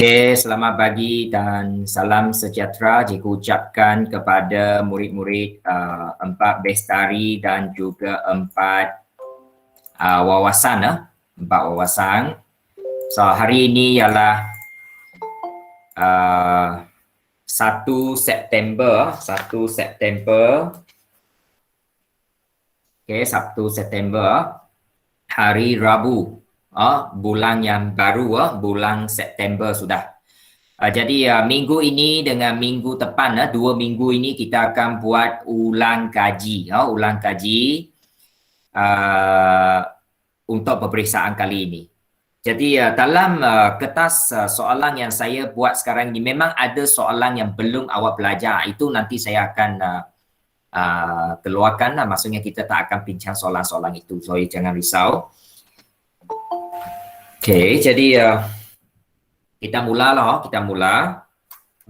Okey, selamat pagi dan salam sejahtera jika ucapkan kepada murid-murid 4 Bestari dan juga 4 wawasan. 4 wawasan. So, hari ini ialah 1 September. 1 September. Okey, 1 September. Hari Rabu. Bulan yang baru, bulan September sudah. Jadi minggu ini dengan minggu depan, 2 minggu ini kita akan buat ulang kaji. Ulang kaji untuk peperiksaan kali ini. Jadi dalam kertas soalan yang saya buat sekarang ini memang ada soalan yang belum awak belajar. Itu nanti saya akan keluarkan. Maksudnya kita tak akan bincang soalan-soalan itu. So jangan risau. Okey, jadi kita mulalah, kita mula.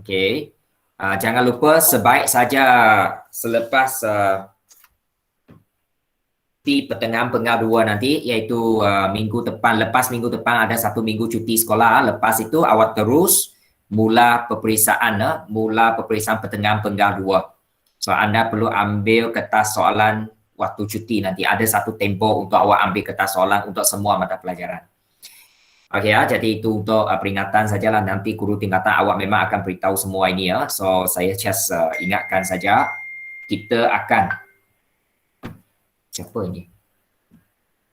Okey. Jangan lupa sebaik saja selepas di pertengahan peringkat 2 nanti, iaitu minggu depan, lepas minggu depan ada 1 minggu cuti sekolah. Lepas itu awak terus mula peperiksaan, pertengahan peringkat 2. So anda perlu ambil kertas soalan waktu cuti nanti. Ada satu tempoh untuk awak ambil kertas soalan untuk semua mata pelajaran. Okey jadi itu untuk peringatan sajalah, nanti guru tingkatan awak memang akan beritahu semua ini ya. So saya just ingatkan saja kita akan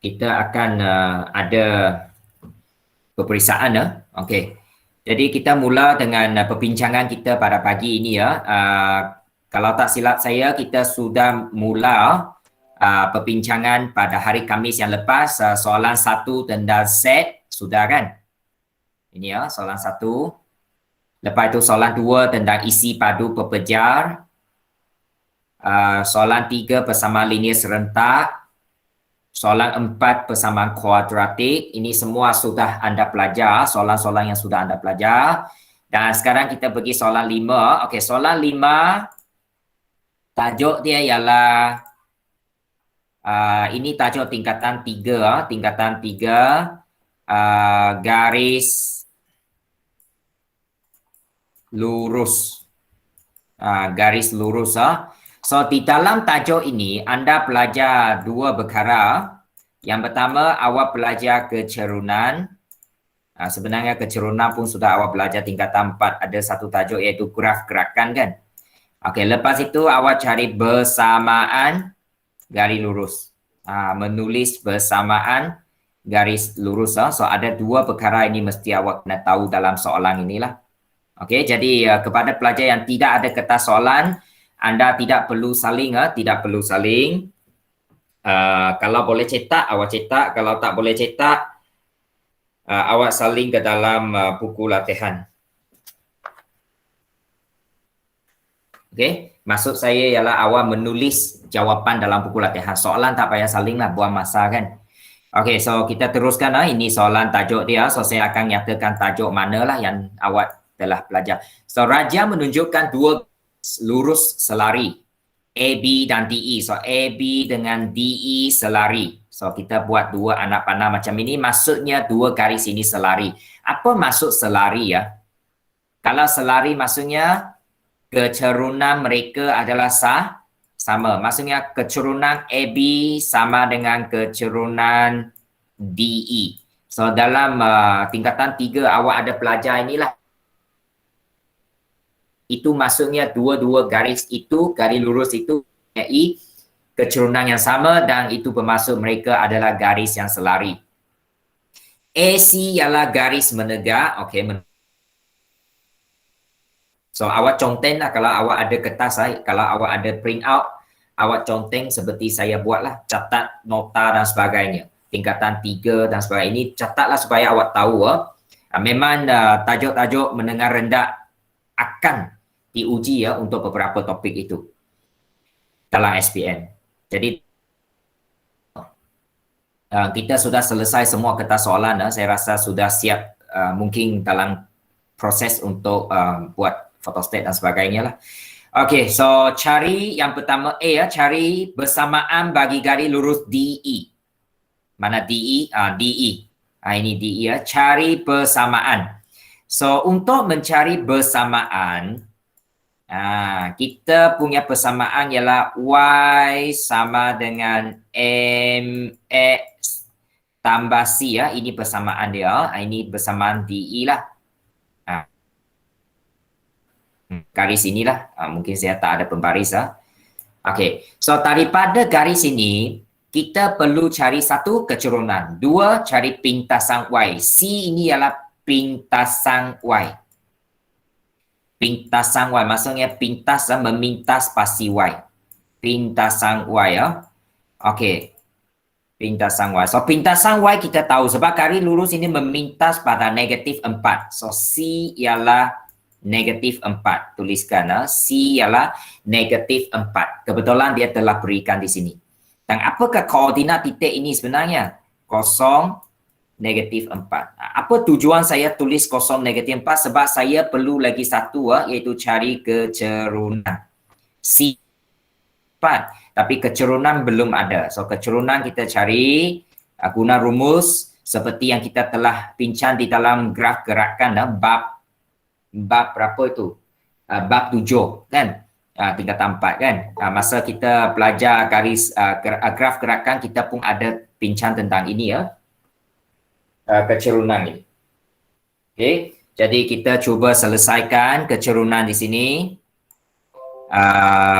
kita akan ada peperiksaan Okey. Jadi kita mula dengan perbincangan kita pada pagi ini ya. Kalau tak silap saya kita sudah mula perbincangan pada hari Khamis yang lepas, soalan 1 tentang set. Sudah kan? Ini ya, soalan 1. Lepas itu soalan 2 tentang isi padu pepejar. Soalan 3 persamaan linear serentak. Soalan 4 persamaan kuadratik. Ini semua sudah anda pelajar, soalan-soalan yang sudah anda pelajar. Dan sekarang kita pergi soalan 5. Okey, soalan 5 tajuk dia ialah ini tajuk tingkatan 3, tingkatan 3. Garis lurus, garis lurus. So di dalam tajuk ini anda belajar 2 perkara. Yang pertama awak belajar kecerunan. Sebenarnya kecerunan pun sudah awak belajar tingkatan 4. Ada satu tajuk iaitu graf gerakan kan. Okey, lepas itu awak cari bersamaan garis lurus. Menulis bersamaan garis lurus. So ada 2 perkara ini mesti awak kena tahu dalam soalan inilah. Okey, jadi kepada pelajar yang tidak ada kertas soalan, anda tidak perlu saling, tidak perlu saling. Kalau boleh cetak, awak cetak. Kalau tak boleh cetak, awak saling ke dalam buku latihan. Okey, maksud saya ialah awak menulis jawapan dalam buku latihan. Soalan tak payah saling lah, buang masa kan. Okey, so kita teruskan. Ini soalan tajuk dia. So saya akan nyatakan tajuk manalah yang awak telah belajar. So Raja menunjukkan 2 lurus selari, AB dan DE. So AB dengan DE selari. So kita buat 2 anak panah macam ini. Maksudnya 2 garis ini selari. Apa maksud selari ya? Kalau selari maksudnya kecerunan mereka adalah sama. Maksudnya kecerunan AB sama dengan kecerunan DE. So dalam tingkatan 3 awak ada pelajar inilah. Itu maksudnya 2 garis itu, garis lurus itu mempunyai kecerunan yang sama dan itu bermaksud mereka adalah garis yang selari. AC ialah garis menegak. Okey. So awak conteng lah kalau awak ada kertas, kalau awak ada print out, awak conteng seperti saya buatlah, catat nota dan sebagainya. Tingkatan 3 dan sebagainya. Ini catatlah supaya awak tahu. Memang tajuk-tajuk menengah rendah akan diuji ya untuk beberapa topik itu dalam SPM. Jadi kita sudah selesai semua kertas soalan. Saya rasa sudah siap mungkin dalam proses untuk buat photostat dan sebagainya lah. Okey, so cari yang pertama A cari bersamaan bagi garis lurus DE. Mana DE? DE. Ini DE Cari persamaan. So, untuk mencari bersamaan, kita punya persamaan ialah Y sama dengan MX tambah C ya. Ini persamaan dia. Ini persamaan DE lah. Garis inilah. Mungkin saya tak ada pembaris lah. Okey. So, daripada garis ini, kita perlu cari satu kecurunan. Dua, cari pintasan Y. C ini ialah pintasan Y. Pintasan Y maksudnya pintas memintas pasti Y. Pintasan Y ya. Okey. Pintasan Y. So pintasan Y kita tahu sebab garis lurus ini memintas pada negatif 4. So C ialah negatif 4. Tuliskan C ialah negatif 4. Kebetulan dia telah berikan di sini. Dan apakah koordinat titik ini sebenarnya? 0, negatif 4. Apa tujuan saya tulis 0, negatif 4? Sebab saya perlu lagi satu iaitu cari kecerunan. C 4. Tapi kecerunan belum ada. So kecerunan kita cari guna rumus seperti yang kita telah bincang di dalam graf gerakan bab berapa itu? Bab 7 kan? Tingkatan 4 kan? Masa kita belajar garis graf gerakan kita pun ada bincang tentang ini ya. Kecerunan ini. Okey, jadi kita cuba selesaikan kecerunan di sini.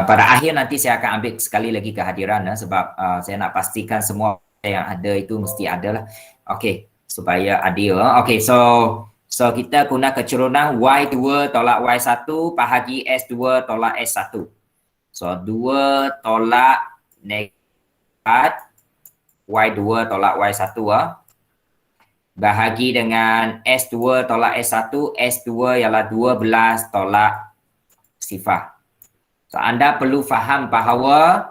Pada akhir nanti saya akan ambil sekali lagi kehadiran sebab saya nak pastikan semua yang ada itu mesti ada lah. Okey, supaya adil. Okey, so kita guna kecerunan Y2 tolak Y1 bahagi S2 tolak S1. So 2 tolak negatif Y2 tolak Y1 bahagi dengan S2 tolak S1, S2 ialah 12 tolak sifar. So, anda perlu faham bahawa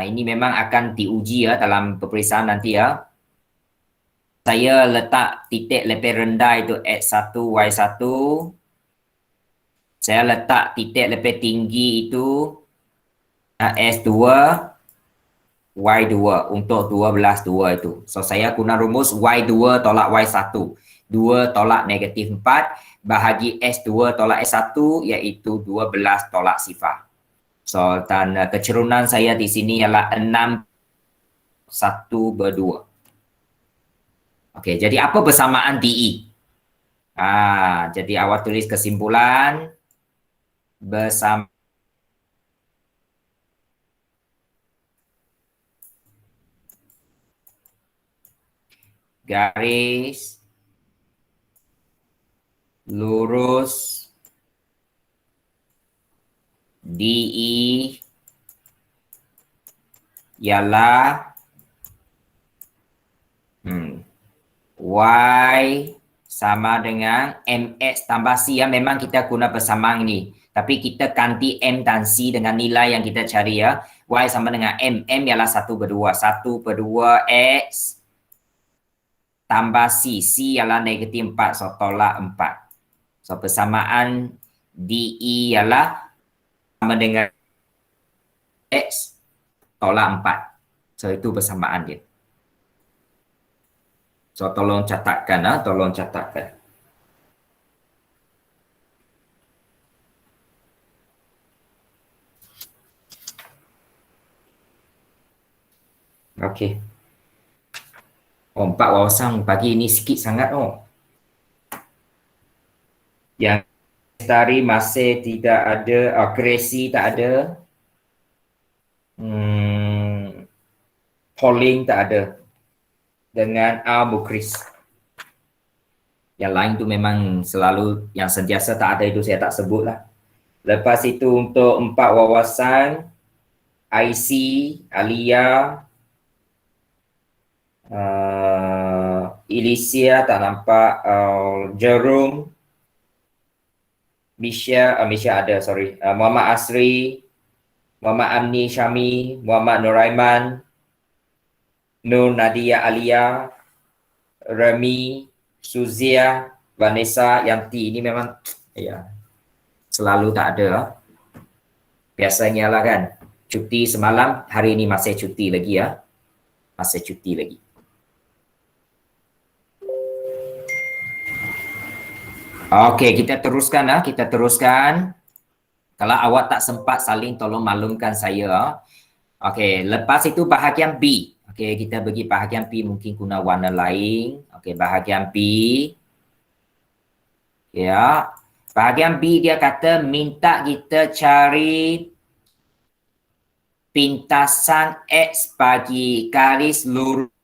ini memang akan diuji dalam peperiksaan nanti ya. Saya letak titik lebih rendah itu X1, Y1. Saya letak titik lebih tinggi itu S2, Y2 untuk 12, 2 itu. So, saya guna rumus Y2 tolak Y1. 2 tolak negatif 4 bahagi S2 tolak S1 iaitu 12 tolak sifar. So, dan kecerunan saya di sini ialah 6, 1 berdua. Okey, jadi apa persamaan DE? Jadi awak tulis kesimpulan bersama garis lurus DE ialah Y sama dengan MX tambah C ya. Memang kita guna persamaan ini. Tapi kita ganti M dan C dengan nilai yang kita cari ya. Y sama dengan M. M ialah 1 berdua. 1 berdua X tambah C. C ialah negatif 4. So, tolak 4. So, persamaan DE ialah sama dengan X tolak 4. So, itu persamaan dia. So, tolong catatkan. Tolong catatkan. Okey. 4 wawasan pagi ini sikit sangat Yang Lestari masih tidak ada, Gracie tak ada. Pauline tak ada. Dengan Mukris. Yang lain tu memang selalu yang sentiasa tak ada itu saya tak sebut lah. Lepas itu untuk 4 wawasan IC, Alia, Elysia tak nampak, Jerome, Misha ada sorry, Muhammad Asri, Muhammad Amni Syami, Muhammad Nuraiman, Nur Nadia Alia, Remy, Suzia, Vanessa, Yanti. Ini memang selalu tak ada. Biasanya lah kan, cuti semalam, hari ini masih cuti lagi ya. Masih cuti lagi. Okey, kita teruskan kita teruskan. Kalau awak tak sempat saling tolong maklumkan saya. Okey, lepas itu bahagian B. Okey, kita bagi bahagian B mungkin guna warna lain. Okey, bahagian B. Ya. Bahagian B dia kata minta kita cari pintasan X bagi garis lurus.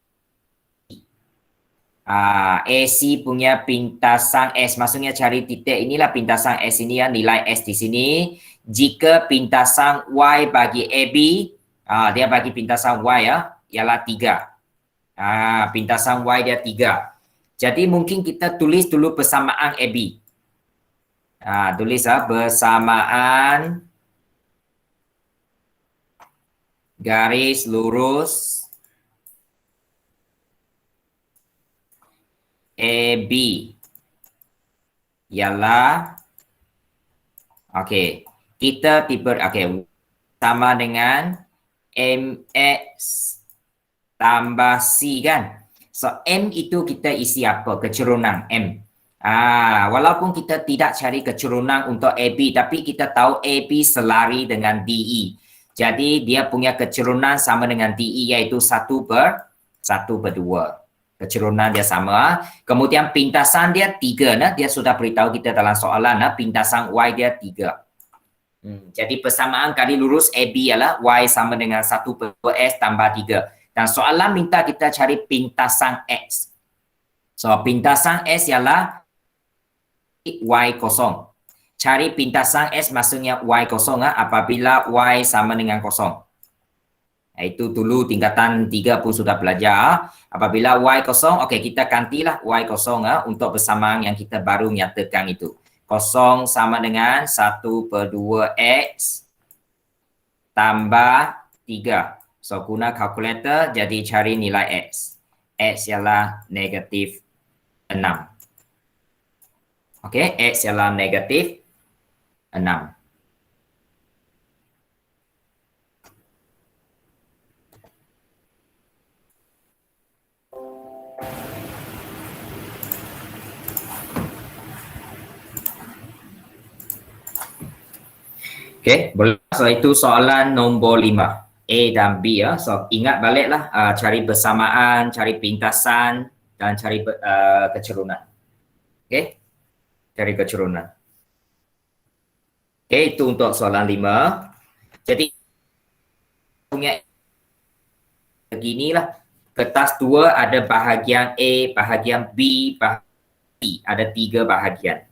AC punya pintasan S, maksudnya cari titik inilah pintasan S ini nilai S di sini. Jika pintasan Y bagi AB, dia bagi pintasan Y ialah 3. Pintasan Y dia 3. Jadi mungkin kita tulis dulu persamaan AB. Tulis bersamaan garis lurus AB ialah kita tipe sama dengan MX tambah C kan. So M itu kita isi apa? Kecerunan M. Walaupun kita tidak cari kecerunan untuk AB, tapi kita tahu AB selari dengan DE. Jadi dia punya kecerunan sama dengan DE iaitu 1/2. Kecerunan dia sama. Kemudian pintasan dia 3. Dia sudah beritahu kita dalam soalan pintasan Y dia 3. Jadi persamaan garis lurus AB ialah Y sama dengan 1/S tambah 3. Dan soalan minta kita cari pintasan X. So pintasan S ialah Y kosong. Cari pintasan S maksudnya Y kosong apabila Y sama dengan kosong. Itu dulu tingkatan 3 pun sudah belajar. Apabila Y kosong, kita gantilah Y kosong untuk persamaan yang kita baru nyatakan itu. Kosong sama dengan 1/2X tambah 3. So guna kalkulator jadi cari nilai X. X ialah negatif 6. X ialah negatif 6. Boleh. So itu soalan nombor 5. A dan B So ingat baliklah cari persamaan, cari pintasan dan cari kecerunan. Cari kecerunan. Itu untuk soalan 5. Jadi punya beginilah. Kertas 2 ada bahagian A, bahagian B, bahagian C. Ada 3 bahagian.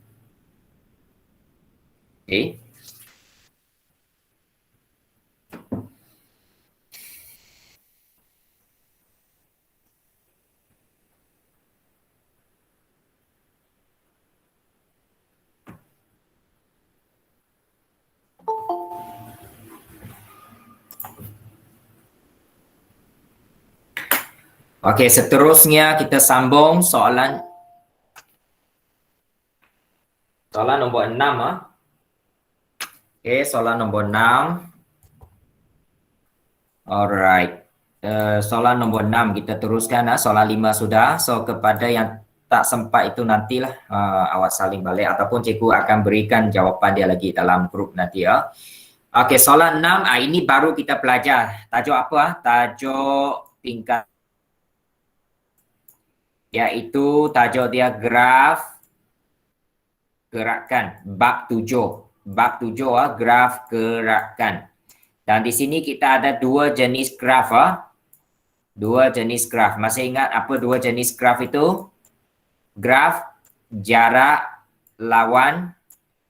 Seterusnya kita sambung soalan nombor 6 soalan nombor 6. Alright. Soalan nombor 6 kita teruskan soalan 5 sudah. So kepada yang tak sempat itu nantilah awak saling balik ataupun cikgu akan berikan jawapan dia lagi dalam grup nanti soalan 6 ini baru kita belajar. Tajuk apa? Tajuk tingkat, iaitu tajuk dia graf gerakan. Bab 7. Bab 7 graf gerakan. Dan di sini kita ada 2 jenis graf 2 jenis graf. Masih ingat apa 2 jenis graf itu? Graf jarak lawan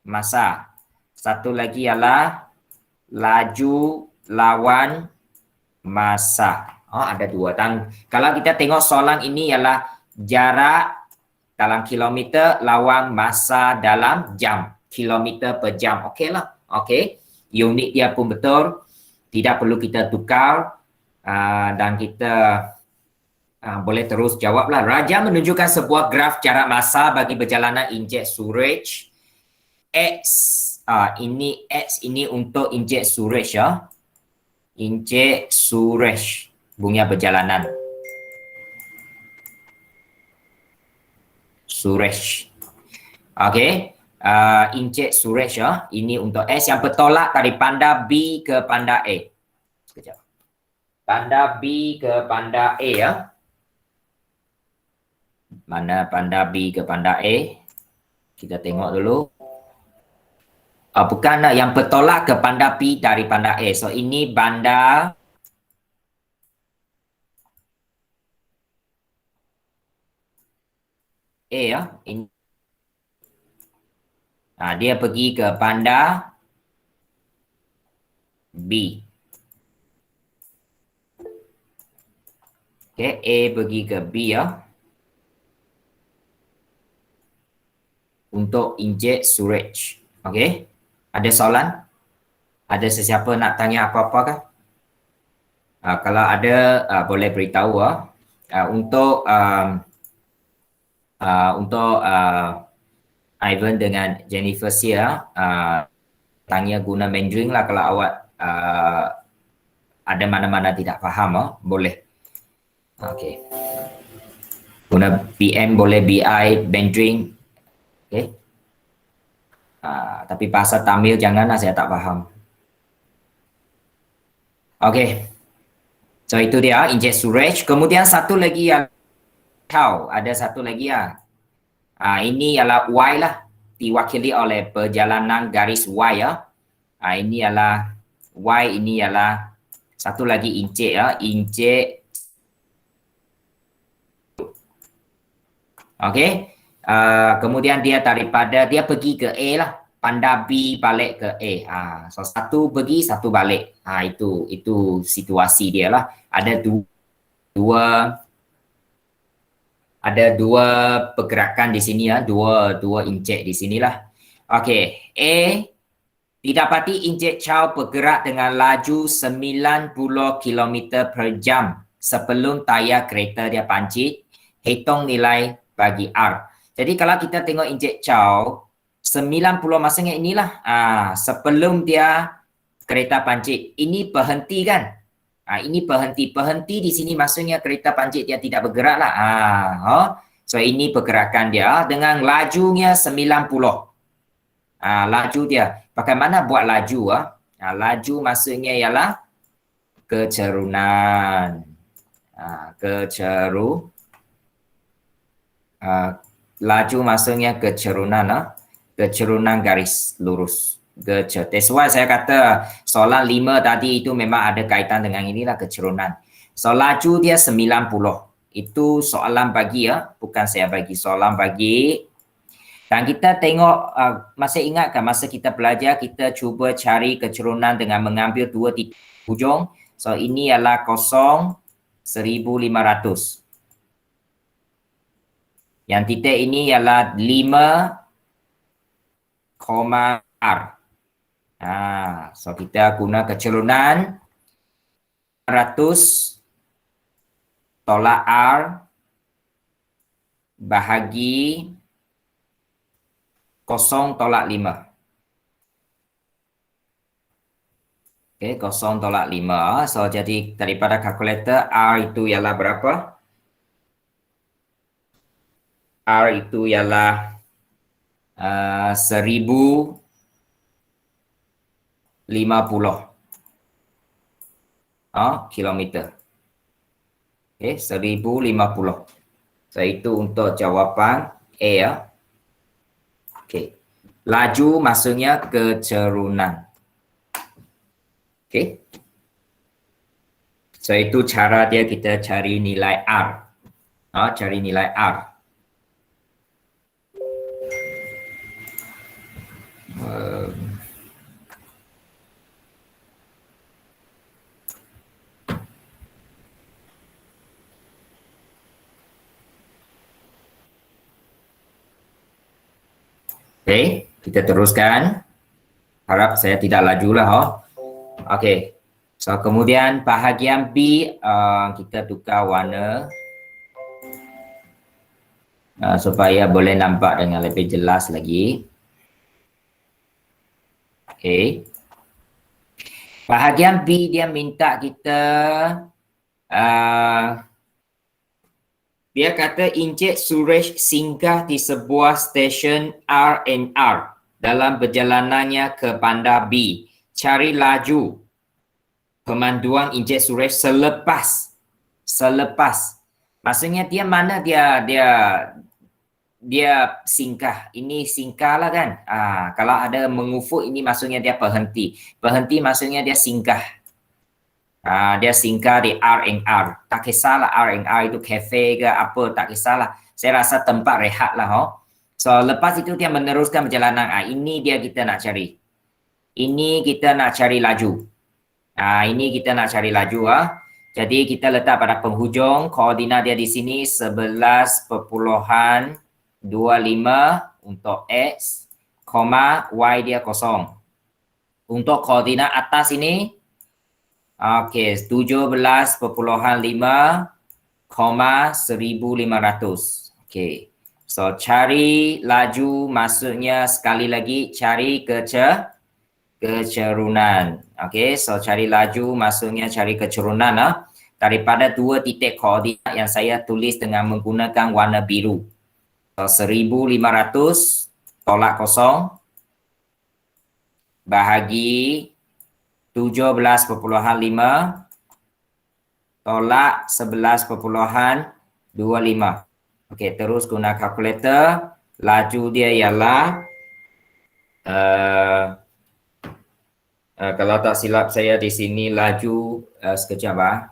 masa. Satu lagi ialah laju lawan masa. Ada 2. Dan kalau kita tengok soalan ini ialah jarak dalam kilometer lawan masa dalam jam. Kilometer per jam. Okeylah. Unit dia pun betul. Tidak perlu kita tukar. Dan kita boleh terus jawablah. Raja menunjukkan sebuah graf jarak masa bagi perjalanan injek Suresh. X ini untuk injek Suresh Injek Suresh punya perjalanan. Suresh. Okey. Encik Suresh ya. Ini untuk S yang bertolak dari panda B ke panda A. Sekejap. Panda B ke panda A ya. Mana panda B ke panda A? Kita tengok dulu. Bukan yang bertolak ke panda B dari panda A. So ini bandar A ya. Ini. Dia pergi ke panda B. Okay, A pergi ke B ya. Untuk Encik Suresh. Okay. Ada soalan? Ada sesiapa nak tanya apa-apa kah? Kalau ada, boleh beritahu. Untuk Ivan dengan Jennifer Sia, tanya guna Mandarin lah kalau awak ada mana-mana tidak faham. Boleh. Okay. Guna PM boleh BI, Mandarin. Okay. Tapi bahasa Tamil janganlah, saya tak faham. Okay. So itu dia Encik Suresh. Kemudian satu lagi yang tahu, ada satu lagi ya. Ini ialah Y lah, diwakili oleh perjalanan garis Y ya. Ini ialah Y, ini ialah satu lagi Encik ya, Encik. Okey. Kemudian dia pergi ke A lah, panda B balik ke A. So satu pergi, satu balik. Itu situasi dia lah. Ada dua pergerakan di sini ya, dua encik di sinilah. Okey, A didapati Encik Chow bergerak dengan laju 90 km per jam sebelum tayar kereta dia pancit. Hitung nilai bagi R. Jadi kalau kita tengok Encik Chow 90, maksudnya inilah sebelum dia kereta pancit. Ini berhenti kan? Ini berhenti di sini, maksudnya kereta pancit dia tidak bergerak lah. So ini pergerakan dia dengan lajunya 90. Laju dia. Bagaimana buat laju? Laju maksudnya ialah kecerunan. Laju maksudnya kecerunan. Kecerunan garis lurus. That's why saya kata soalan 5 tadi itu memang ada kaitan dengan inilah, kecerunan. So laju dia 90. Itu soalan bagi ya, bukan saya bagi, soalan bagi. Dan kita tengok, masih ingat kan masa kita belajar, kita cuba cari kecerunan dengan mengambil dua titik hujung. So ini adalah 0,1500. Yang titik ini ialah 5, R. So kita guna kecerunan 100 tolak R bahagi 0 tolak 5. Okay, 0 tolak 5. So jadi daripada kalkulator R itu ialah berapa? R itu ialah 1050 kilometer. Okay, 1050. So itu untuk jawapan A ya. Okay. Laju maksudnya kecerunan. Okay. So itu cara dia, kita cari nilai R. Cari nilai R. Okay, kita teruskan. Harap saya tidak laju lah. Okay. So kemudian bahagian B, kita tukar warna supaya boleh nampak dengan lebih jelas lagi. Okay. Bahagian B dia minta kita Dia kata Encik Suresh singgah di sebuah stesen R&R dalam perjalanannya ke bandar B. Cari laju pemanduan Encik Suresh selepas. Maksudnya dia mana dia singkah. Ini singkah lah kan. Kalau ada mengufuk ini maksudnya dia berhenti. Berhenti maksudnya dia singkah. Dia singkah di R&R. Tak kisahlah R&R itu kafe ke apa, tak kisahlah. Saya rasa tempat rehat lah. So lepas itu dia meneruskan perjalanan. Ini dia kita nak cari. Ini kita nak cari laju. Ini kita nak cari laju. Jadi kita letak pada penghujung. Koordinat dia di sini 11.25 untuk X, Y dia kosong. Untuk koordinat atas ini, okey, 17.5, 1,1500. Okey. So cari laju maksudnya sekali lagi cari kecerunan. Okey, so cari laju maksudnya cari kecerunan daripada dua titik koordinat yang saya tulis dengan menggunakan warna biru. So 1,500 tolak kosong bahagi 17.5 tolak 11.25. Okey, terus guna kalkulator. Laju dia ialah kalau tak silap saya di sini laju sekejap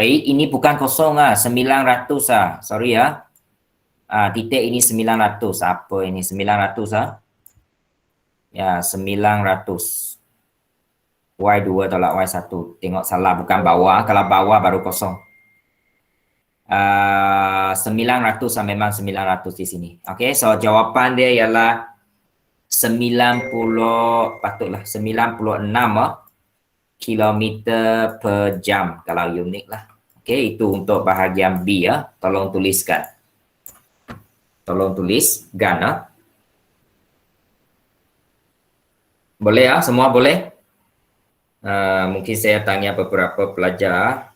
ini bukan kosong 900 sorry titik ini 900. Apa ini 900 Ya, 900. Y2 tolak Y1. Tengok salah, bukan bawah. Kalau bawah baru kosong. 900 memang 900 di sini. Okey, so jawapan dia ialah 96 kilometer per jam kalau unit lah. Okey, itu untuk bahagian B Tolong tuliskan. Tolong tulis gan Boleh semua boleh? Mungkin saya tanya beberapa pelajar.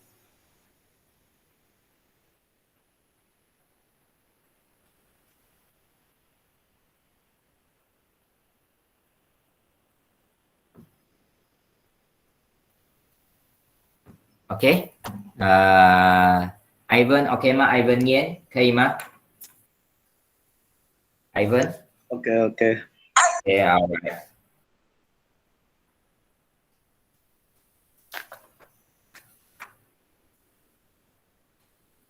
Okey. Ivan, okey吗 Ivan Yen? 可以吗 Ivan? Okay. Okay, alright.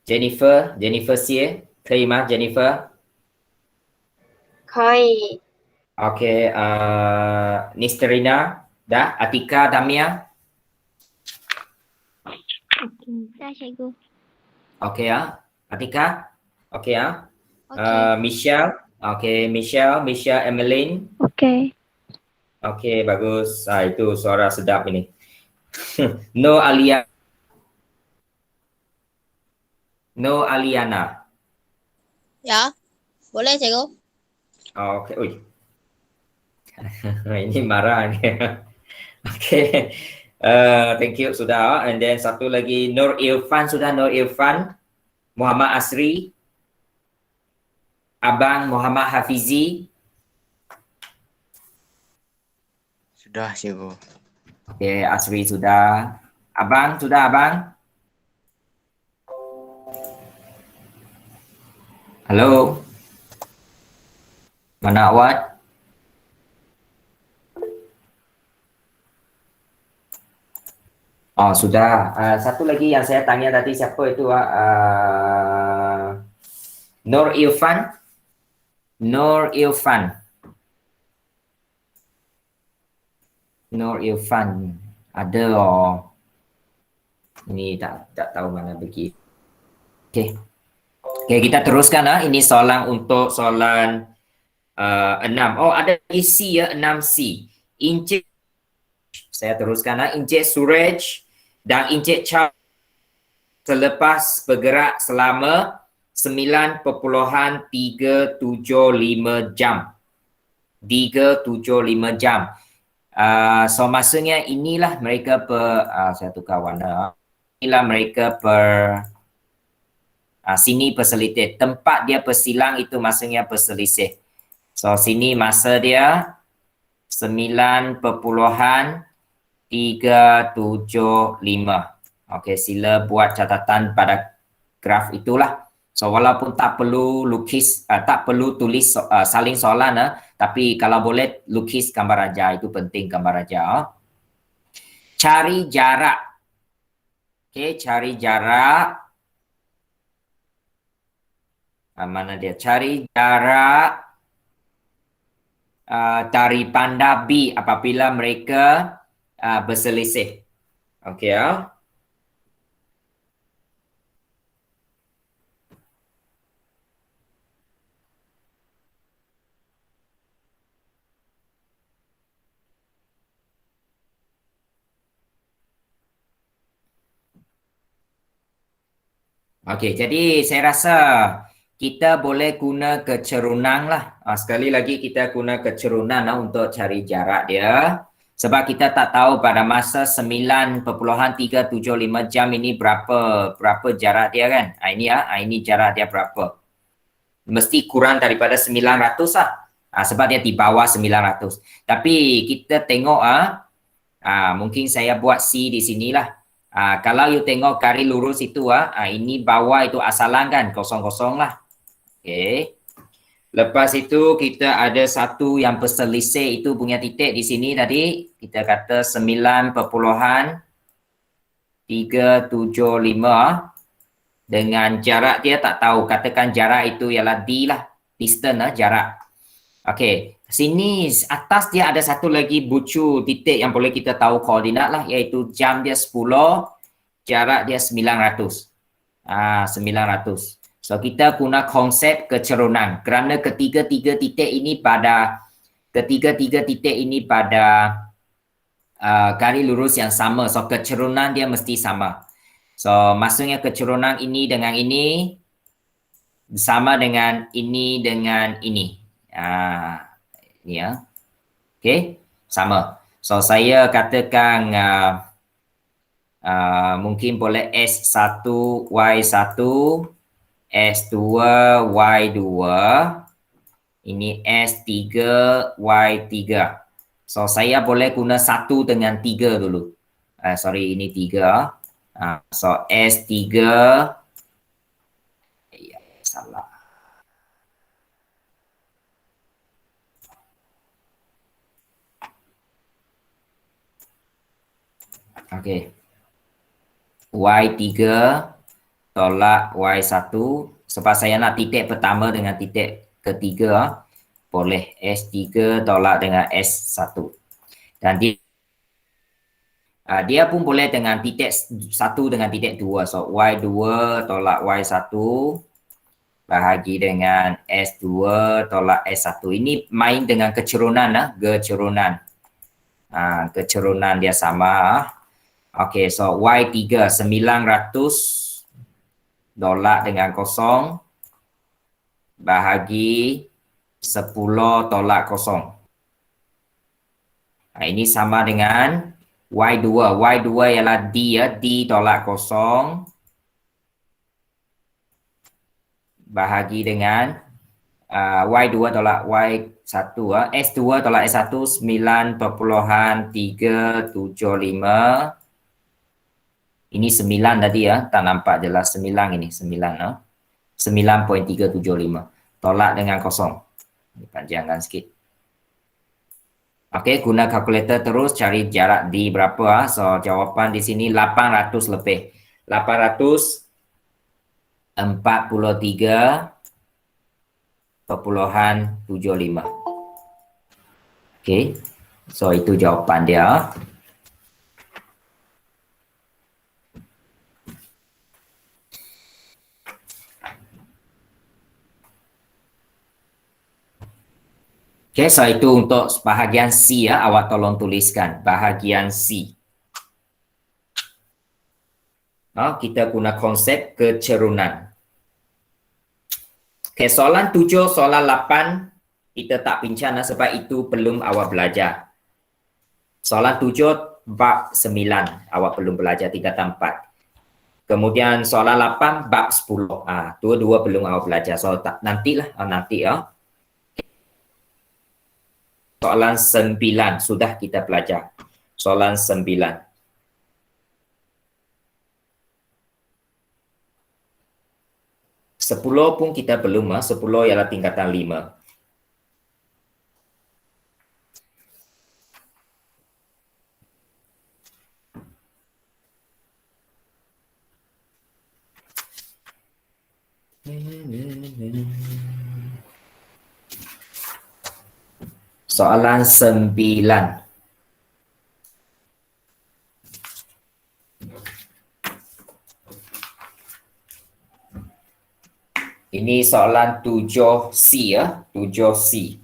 Jennifer Xie, 可以吗 Jennifer? 可以。 Okay, Nisterina, dah? Atika, Damia? Dah cikgu. Okay Atika? Okay Okey. Michelle? Okay, Michelle, Emeline? Okey. Okay, bagus. Itu suara sedap ini. No Aliana. Ya, boleh cikgu. Okay, ui. Ini marah ni. Okay. Thank you sudah. And then satu lagi Nur Irfan sudah. Nur Irfan. Muhammad Asri. Abang Muhammad Hafizi. Sudah, cikgu. Okay, Asri sudah. Abang sudah abang? Halo. Mana awak? Oh, sudah. Satu lagi yang saya tanya tadi siapa itu? Nur Irfan. Nur Irfan. Ada ini tak tahu mana pergi. Okey. Okey, kita teruskan Ini soalan untuk soalan 6. Oh, ada isi 6C. Encik, saya teruskan Encik Surej dan Encik Charles selepas bergerak selama 9.375 jam. 375 jam. So maksudnya inilah mereka saya tukar warna. Inilah mereka Sini perselisih. Tempat dia persilang itu maksudnya perselisih. So, sini masa dia 9.375. Okey, sila buat catatan pada graf itulah. So, walaupun tak perlu lukis, tak perlu tulis salin soalan, tapi kalau boleh lukis gambar raja, itu penting gambar raja. Cari jarak. Okey, cari jarak. Mana dia? Cari jarak dari panda B apabila mereka berselisih. Okey ya. Okey, jadi saya rasa kita boleh guna kecerunan lah. Sekali lagi kita guna kecerunan untuk cari jarak dia. Sebab kita tak tahu pada masa 9.375 jam ini berapa jarak dia kan. Ini jarak dia berapa. Mesti kurang daripada 900 lah. Sebab dia di bawah 900. Tapi kita tengok mungkin saya buat C di sinilah. Kalau you tengok garis lurus itu ini bawah itu asalan kan, kosong-kosong lah. Okey. Lepas itu kita ada satu yang perselisih itu punya titik di sini tadi. Kita kata 9.375 dengan jarak dia tak tahu. Katakan jarak itu ialah D lah. Distance jarak. Okey. Sini atas dia ada satu lagi bucu titik yang boleh kita tahu koordinat lah, iaitu jam dia 10, jarak dia 900. 900. So kita guna konsep kecerunan kerana ketiga-tiga titik ini pada garis lurus yang sama. So kecerunan dia mesti sama. So maksudnya kecerunan ini dengan ini sama dengan ini dengan ini. Ni ya. Okey, sama. So saya katakan mungkin boleh S1 Y1, S2 Y2, ini S3 Y3. So saya boleh guna 1 dengan 3 dulu. Sorry, ini 3. So S3 salah. Okey. Y3 tolak Y1. Sebab saya nak titik pertama dengan titik ketiga, boleh S3 tolak dengan S1. Dan dia pun boleh dengan titik 1 dengan titik 2. So Y2 tolak Y1 bahagi dengan S2 tolak S1. Ini main dengan kecerunan kecerunan. Kecerunan dia sama. Okey, so Y3 $900 dengan kosong bahagi 10 tolak kosong. Ini sama dengan Y2. Y2 ialah D D tolak kosong bahagi dengan Y2 tolak Y1 S2 tolak S1 9.375. Ini 9 tadi tak nampak jelas 9 ini 9 9.375 tolak dengan kosong. Panjangkan sikit. Okey, guna kalkulator terus cari jarak D berapa. So jawapan di sini 800 lebih. 843.75. Okey. So itu jawapan dia. Okay, so itu untuk bahagian C awak tolong tuliskan bahagian C. Kita guna konsep kecerunan. Okay, soalan 7, soalan 8 kita tak bincang sebab itu belum awak belajar. Soalan 7 bab 9 awak belum belajar 3 dan 4. Kemudian soalan 8 bab 10. Dua-dua belum awak belajar. So nantilah, nanti ya. Soalan 9 sudah kita belajar. Soalan 9. Sepuluh pun kita belum, 10 ialah tingkatan 5. Soalan 9. Ini soalan 7C ya, 7C.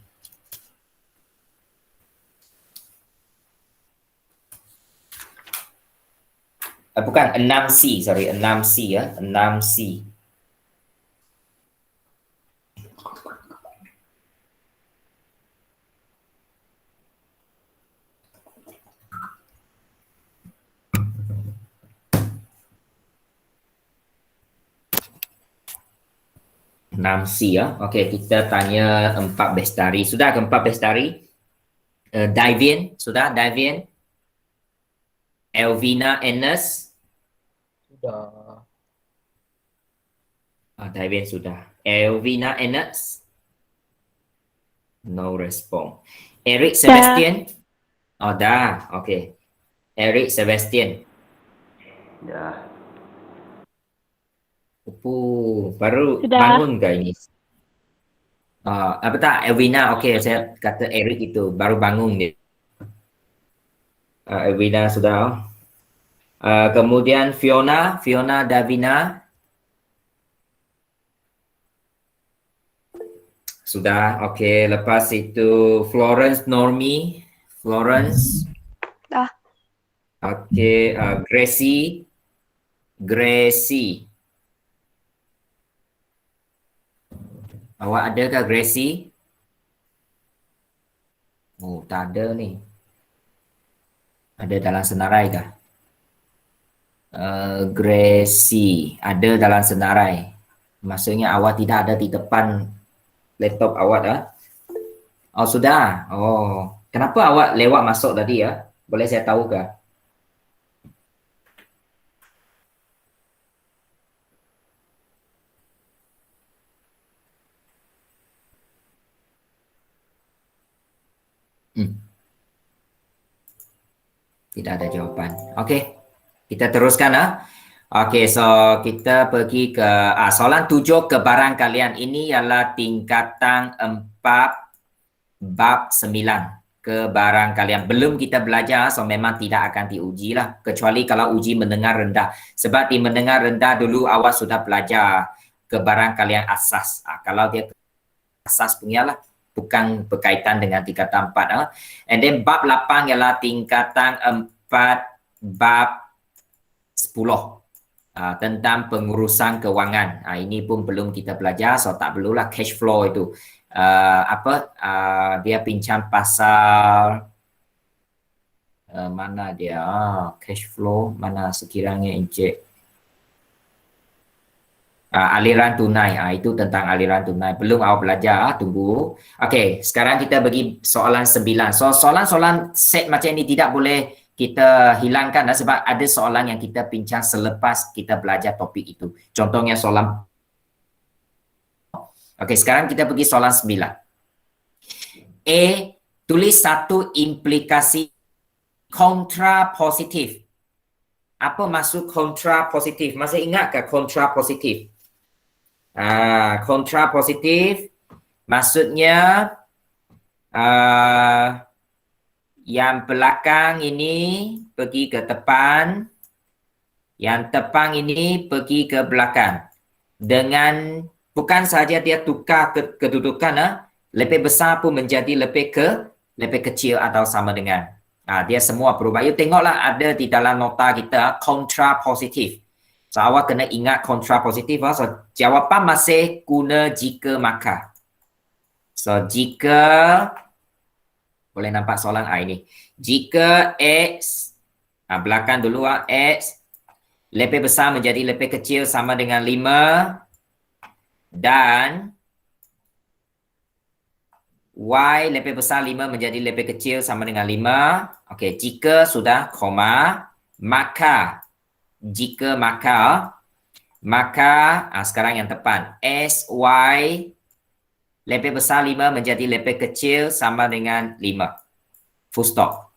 Bukan 6C, sorry, 6C ya, 6C. C ya. Okey, kita tanya 4 Bestari. Sudah ke 4 Bestari? Davin, sudah Davin? Elvina Enes? Sudah. Davin sudah. Elvina Enes? No respond. Eric Sebastian? Dah. Okey. Eric Sebastian. Dah. Baru Sudah. bangun ke ini? Apa tak? Elvina, okey, saya kata Eric itu baru bangun dia. Elvina sudah. Kemudian Fiona Davina. Sudah, okey. Lepas itu Florence Normi. Florence. Dah. Okey, Gracie. Awak ada ke Gracie? Oh, tak ada ni. Ada dalam senarai kah? Gracie ada dalam senarai. Maksudnya awak tidak ada di depan laptop awak dah. Oh, sudah. Oh, kenapa awak lewat masuk tadi ya? Boleh saya tahu kah? Tidak ada jawapan. Okey. Kita teruskan Okey, so kita pergi ke soalan 7 kebaran kalian. Ini ialah tingkatan 4 bab 9 kebaran kalian. Belum kita belajar, so memang tidak akan diuji lah. Kecuali kalau uji mendengar rendah. Sebab di mendengar rendah dulu awak sudah belajar kebaran kalian asas. Kalau dia asas punya lah. Bukan berkaitan dengan tingkatan 4. And then bab 8 ialah tingkatan 4 bab 10 tentang pengurusan kewangan. Ini pun belum kita belajar, so tak perlulah cash flow itu. Dia bincang pasal mana dia? Cash flow mana sekiranya Encik? Aliran tunai. Itu tentang aliran tunai. Belum awak belajar, tunggu. Okey, sekarang kita bagi soalan 9. So soalan-soalan set macam ini tidak boleh kita hilangkan sebab ada soalan yang kita bincang selepas kita belajar topik itu. Contohnya soalan. Okey, sekarang kita pergi soalan 9. Tulis satu implikasi kontrapositif. Apa maksud kontrapositif? Masih ingat ke kontrapositif? Kontrapositif maksudnya yang belakang ini pergi ke depan, yang depan ini pergi ke belakang. Dengan bukan saja dia tukar kedudukan, lebih besar pun menjadi lebih kecil atau sama dengan. Dia semua berubah. You tengoklah ada di dalam nota kita kontrapositif. So awak kena ingat kontrapositif. So jawapan masih guna jika maka. So jika, boleh nampak soalan ini. Jika X, belakang dulu X lebih besar menjadi lebih kecil sama dengan 5 dan Y lebih besar 5 menjadi lebih kecil sama dengan 5. Okey, jika sudah koma, maka sekarang yang tepat SY lebih besar 5 menjadi lebih kecil sama dengan 5. Full stop.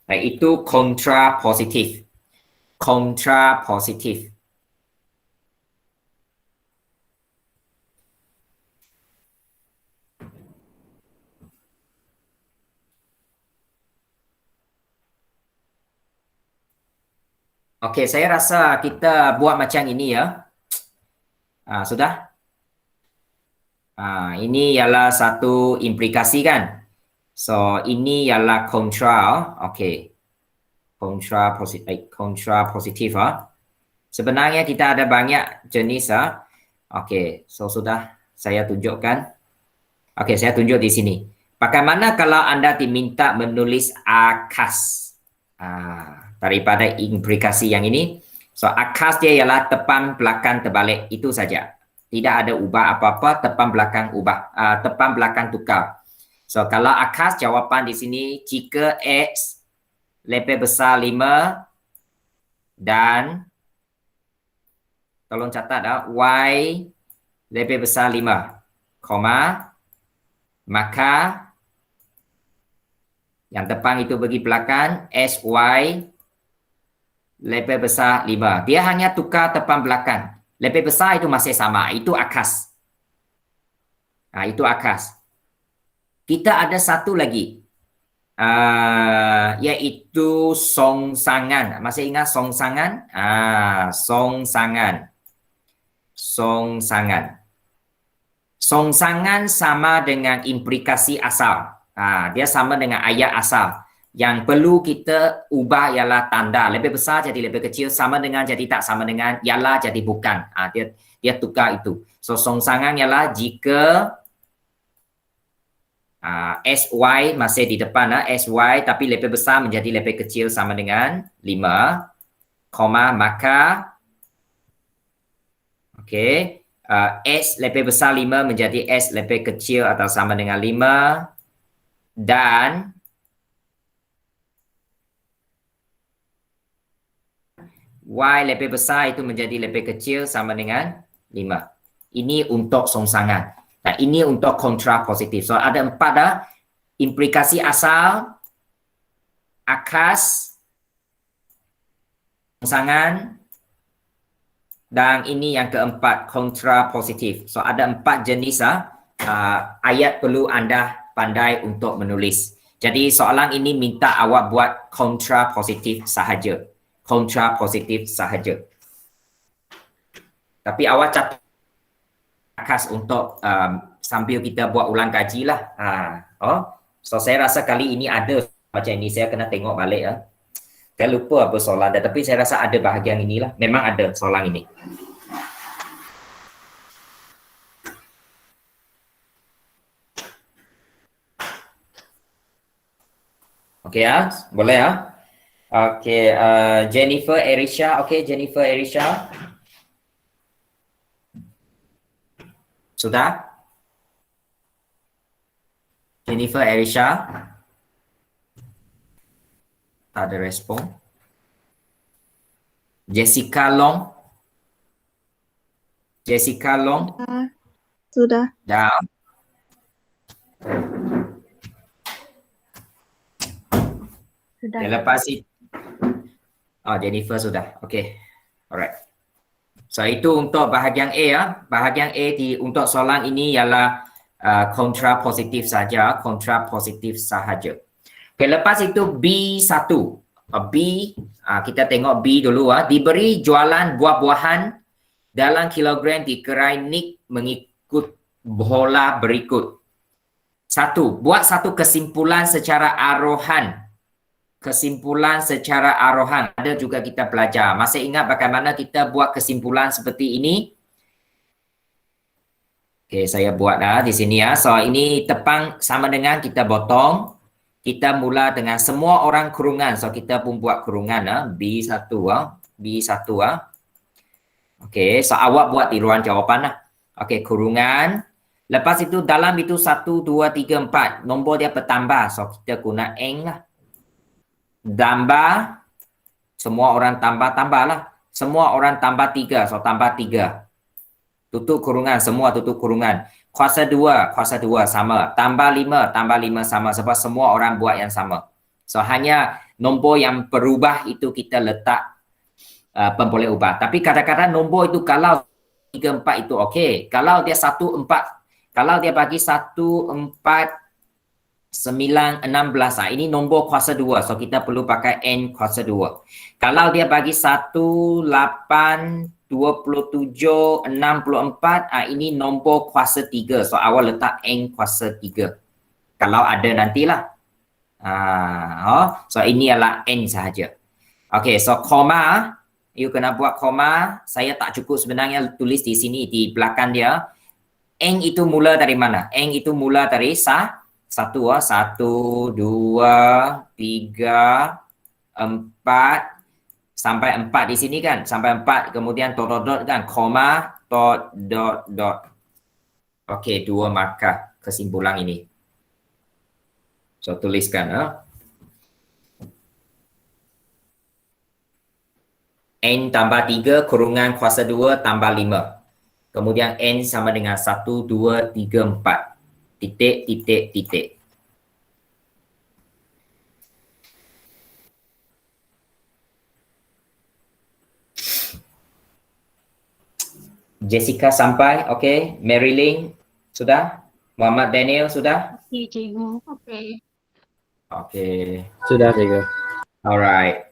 Baik, itu kontrapositif. Kontrapositif. Okey, saya rasa kita buat macam ini ya. Sudah? Ini ialah satu implikasi kan. So, ini ialah kontra. Okey. Kontrapositif. Sebenarnya kita ada banyak jenis. Okey, so sudah saya tunjukkan. Okey, saya tunjuk di sini. Bagaimana kalau anda diminta menulis akas? Daripada implikasi yang ini. So, akas dia ialah depan belakang terbalik. Itu saja. Tidak ada ubah apa-apa, depan belakang depan belakang tukar. So, kalau akas jawapan di sini jika X lebih besar 5 dan tolong catat Y lebih besar 5, maka yang depan itu bagi belakang SY lebih besar 5. Dia hanya tukar depan belakang. Lebih besar itu masih sama. Itu akas. Itu akas. Kita ada satu lagi. Iaitu songsangan. Masih ingat songsangan? Songsangan. Songsangan sama dengan implikasi asal. Dia sama dengan ayat asal. Yang perlu kita ubah ialah tanda. Lebih besar jadi lebih kecil, sama dengan jadi tak sama dengan, ialah jadi bukan. Dia tukar itu. So, songsangan ialah jika SY masih di depan, SY tapi lebih besar menjadi lebih kecil sama dengan 5, maka S lebih besar 5 menjadi S lebih kecil atau sama dengan 5 dan Y lebih besar itu menjadi lebih kecil sama dengan 5. Ini untuk songsangan. Nah, ini untuk kontrapositif. So, ada 4 implikasi asal, akas, songsangan, dan ini yang keempat, kontrapositif. So, ada 4 jenis ayat perlu anda pandai untuk menulis. Jadi, soalan ini minta awak buat kontrapositif sahaja. Kontrapositif sahaja. Tapi awak catat akas untuk sambil kita buat ulang kaji lah. So saya rasa kali ini ada macam ini. Saya kena tengok balik ya. Saya lupa apa soalan dia, tapi saya rasa ada bahagian inilah. Memang ada soalan ini. Okey ya, boleh ya. Okey, Jennifer Erisha. Okey, Jennifer Erisha. Sudah? Jennifer Erisha? Tak ada respon. Jessica Long? Jessica Long? Sudah. Dah. Sudah. Lepas itu. Jennifer sudah. Okey. Alright. So, itu untuk bahagian A ya. Bahagian A untuk soalan ini ialah kontrapositif saja. Kontrapositif sahaja. Okay, lepas itu B1. Kita tengok B dulu. Diberi jualan buah-buahan dalam kilogram di gerai Nick mengikut bola berikut. 1. Buat satu kesimpulan secara arohan. Kesimpulan secara arohan. Ada juga kita belajar. Masih ingat bagaimana kita buat kesimpulan seperti ini? Okey, saya buat di sini ya. So, ini tepang sama dengan kita potong. Kita mula dengan semua orang kurungan. So, kita pun buat kurungan B1. B1 Okey, so awak buat tiruan jawapan lah. Okey, kurungan. Lepas itu dalam itu 1, 2, 3, 4. Nombor dia bertambah. So kita guna N lah. Tambah. Semua orang tambah lah. Semua orang tambah 3. So tambah 3. Tutup kurungan. Semua tutup kurungan. Kuasa 2 sama. Tambah 5 sama. Sebab semua orang buat yang sama. So hanya nombor yang berubah itu kita letak boleh ubah. Tapi kadang-kadang nombor itu kalau 3, 4 itu okey. Kalau dia 1, 4. Kalau dia bagi 1, 4, 9, 16. Ini nombor kuasa 2. So kita perlu pakai N kuasa 2. Kalau dia bagi 1, 8, 27, 64. Ini nombor kuasa 3. So awal letak N kuasa 3. Kalau ada nantilah. So ini adalah N sahaja. Okey, so koma. You kena buat koma. Saya tak cukup sebenarnya tulis di sini di belakang dia. N itu mula dari mana? N itu mula dari 1, 1, 2, 3, 4 sampai 4 di sini kan? Sampai 4 kemudian dot kan? Koma dot. Okey, 2 markah kesimpulan ini. So tuliskan N tambah 3 kurungan kuasa 2 tambah 5. Kemudian N sama dengan 1, 2, 3, 4. Titik. Jessica sampai, okey. Marilyn sudah? Muhammad Daniel sudah? Okey, cikgu. Okey. Okey. Sudah, cikgu. Alright.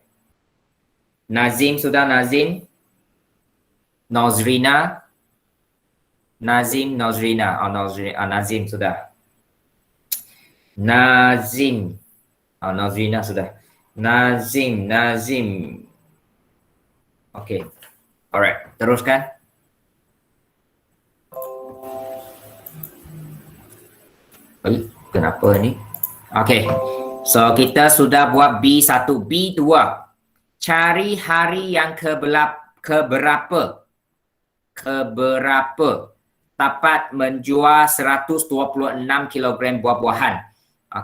Nazim sudah, Nazim? Nazrina? Nazim, Nazrina. Nazim sudah. Nazim. Nazrina sudah. Nazim. Okey. Alright, teruskan. Kenapa ni? Okey. So kita sudah buat B1, B2. Cari hari yang keberapa dapat menjual 126 kilogram buah-buahan.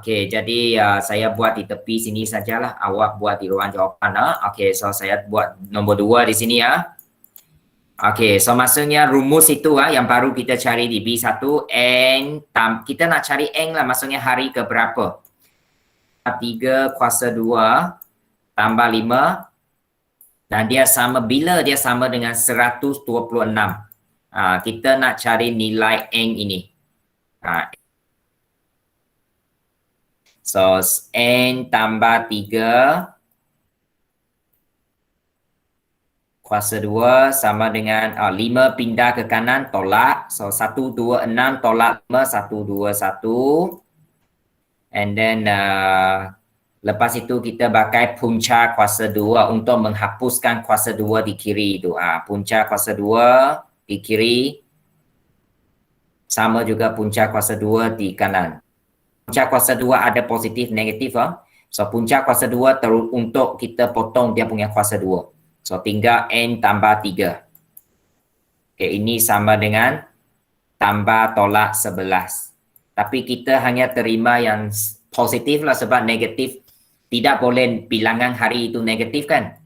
Okey, jadi saya buat di tepi sini sajalah. Awak buat di ruang jawapan. Okey, so saya buat nombor 2 di sini ya. Okey, so maksudnya rumus itu yang baru kita cari di B1 N kita nak cari N lah, maksudnya hari ke berapa. 3 kuasa 2 tambah 5 dan dia sama bila dia sama dengan 126. Kita nak cari nilai N ini. So N tambah 3 kuasa 2 sama dengan 5 pindah ke kanan tolak. So 126 tolak 5 121. And then lepas itu kita pakai punca kuasa 2 untuk menghapuskan kuasa 2 di kiri itu. Punca kuasa 2 di kiri sama juga punca kuasa 2 di kanan. Punca kuasa 2 ada positif negatif. So punca kuasa 2 untuk kita potong dia punya kuasa 2. So tinggal N tambah 3. Okay, ini sama dengan tambah tolak 11. Tapi kita hanya terima yang positif lah sebab negatif. Tidak boleh bilangan hari itu negatif kan?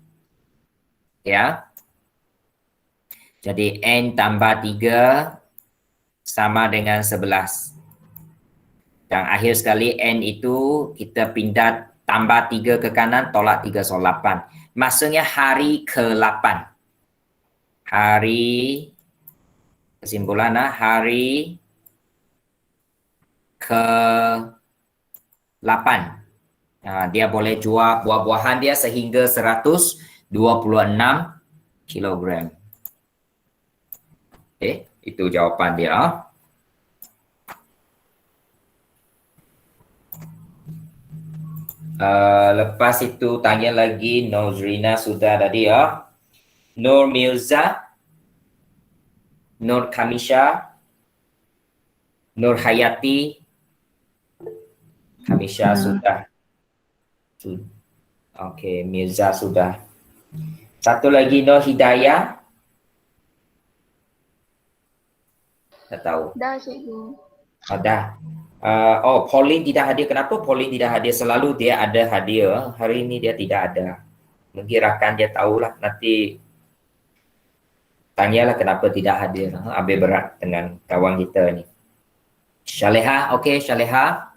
Ya. Jadi N tambah 3 sama dengan 11. Dan akhir sekali N itu kita pindah tambah 3 ke kanan tolak 3 so 8. Maksudnya hari ke-8. Hari kesimpulan hari ke-8. Dia boleh jual buah-buahan dia sehingga 126 kilogram. Okay, itu jawapan dia. Lepas itu tanya lagi Nozrina sudah tadi ya. Nur Mirza, Nur Kamisha, Nur Hayati. Kamisha sudah. Okey, Mirza sudah. Satu lagi Nur Hidayah. Tak tahu. Dah, cikgu. Oh, dah. Pauline tidak hadir. Kenapa Pauline tidak hadir? Selalu dia ada hadir. Hari ini dia tidak ada. Mungkin rakan dia tahulah. Nanti tanyalah kenapa tidak hadir. Habis berat dengan kawan kita ni. Syaleha, okey Syaleha.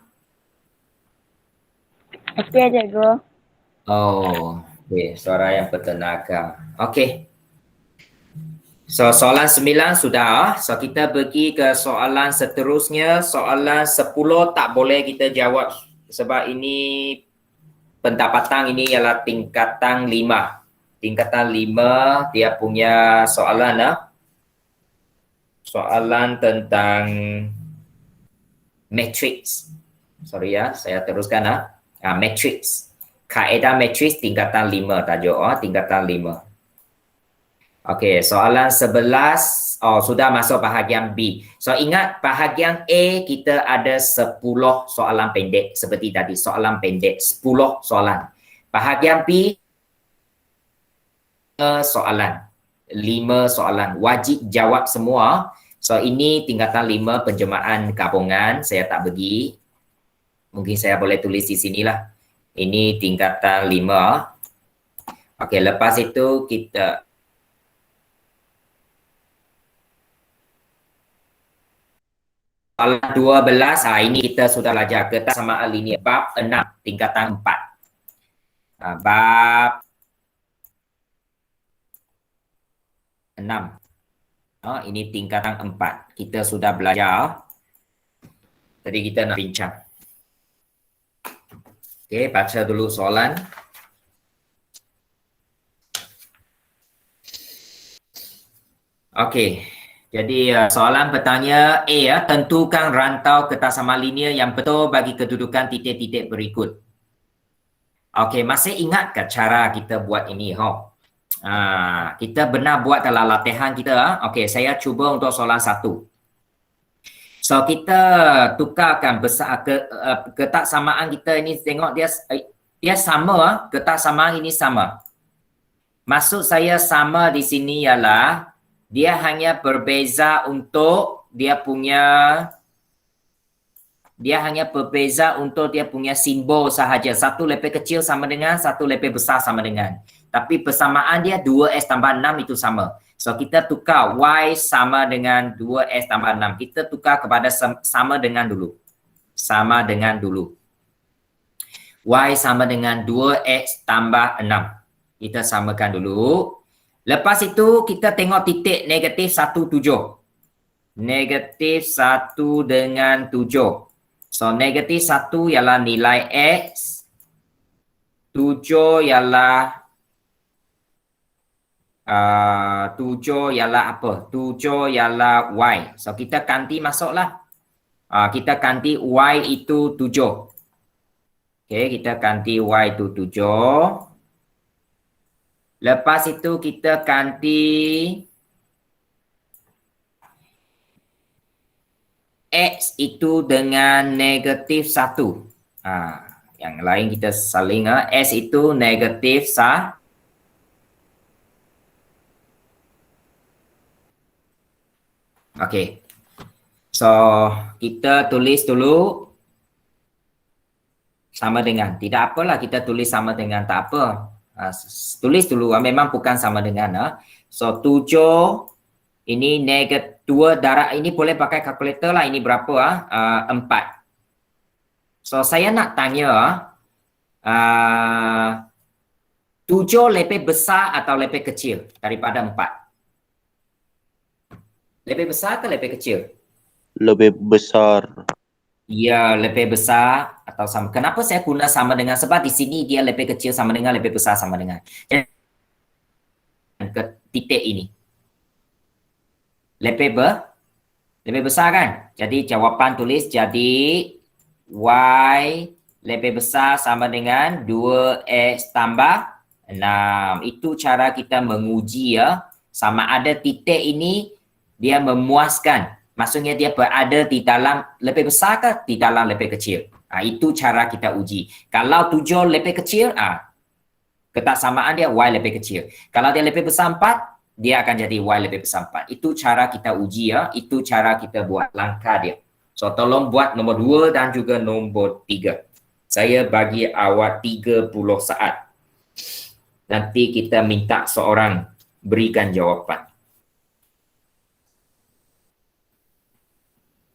Okey, cikgu. Oh, okey. Suara yang bertenaga. Okey. So, soalan 9 sudah. So, kita pergi ke soalan seterusnya. Soalan 10 tak boleh kita jawab sebab ini pendapatan ini ialah tingkatan 5. Tingkatan 5 dia punya soalan soalan tentang matrix. Sorry ya, saya teruskan matrix. Kaedah matrix tingkatan 5 tajuk tingkatan 5. Okey, soalan 11 sudah masuk bahagian B. So ingat bahagian A kita ada 10 soalan pendek seperti tadi, soalan pendek 10 soalan. Bahagian B soalan, 5 soalan, wajib jawab semua. So ini tingkatan 5 penjemahan gabungan, saya tak bagi. Mungkin saya boleh tulis di sinilah. Ini tingkatan 5. Okey, lepas itu kita soalan 12, ini kita sudah belajar kesamaan linear bab 6 tingkatan 4. Bab 6. Ini tingkatan 4. Kita sudah belajar. Tadi kita nak bincang. Okey, baca dulu soalan. Okey. Jadi soalan bertanya A tentukan rantau kesamaan linear yang betul bagi kedudukan titik-titik berikut. Okey, masih ingat ke cara kita buat ini? Kita benar buat dalam latihan kita. Okey, saya cuba untuk soalan 1. So kita tukarkan besar kesamaan kita ini, tengok dia sama, kesamaan ini sama. Maksud saya sama di sini ialah dia hanya berbeza untuk dia punya simbol sahaja. Satu lebih kecil sama dengan, satu lebih besar sama dengan. Tapi persamaan dia 2S tambah 6 itu sama. So kita tukar Y sama dengan 2S tambah 6. Kita tukar kepada sama dengan dulu. Sama dengan dulu. Y sama dengan 2X tambah 6. Kita samakan dulu. Lepas itu kita tengok titik negatif 1, 7. Negatif 1 dengan 7. So negatif 1 ialah nilai X. 7 ialah 7 ialah apa? 7 ialah Y. So kita ganti masuklah. Kita ganti Y itu 7. Okey, kita ganti Y itu 7. Lepas itu kita ganti X itu dengan negatif 1. Yang lain kita saling S itu negatif 1. Okey. So, kita tulis dulu sama dengan. Tidak apalah kita tulis sama dengan, tak apa. Tulis dulu, memang bukan sama dengan. So 7 ini negatif 2 darab ini boleh pakai kalkulator lah, ini berapa 4. So saya nak tanya 7 lebih besar atau lebih kecil daripada 4? Lebih besar atau lebih kecil? Lebih besar. Ya, lebih besar atau sama. Kenapa saya guna sama dengan? Sebab di sini dia lebih kecil sama dengan, lebih besar sama dengan. Jadi, ke titik ini. Lebih besar kan? Jadi jawapan tulis jadi Y lebih besar sama dengan 2X tambah 6. Itu cara kita menguji sama ada titik ini dia memuaskan. Maksudnya dia berada di dalam lebih besar ke di dalam lebih kecil. Itu cara kita uji. Kalau 7 lebih kecil, Ketaksamaan dia Y lebih kecil. Kalau dia lebih besar 4, dia akan jadi Y lebih besar 4. Itu cara kita uji ya. Itu cara kita buat langkah dia. So, tolong buat nombor 2 dan juga nombor 3. Saya bagi awak 30 saat. Nanti kita minta seorang berikan jawapan.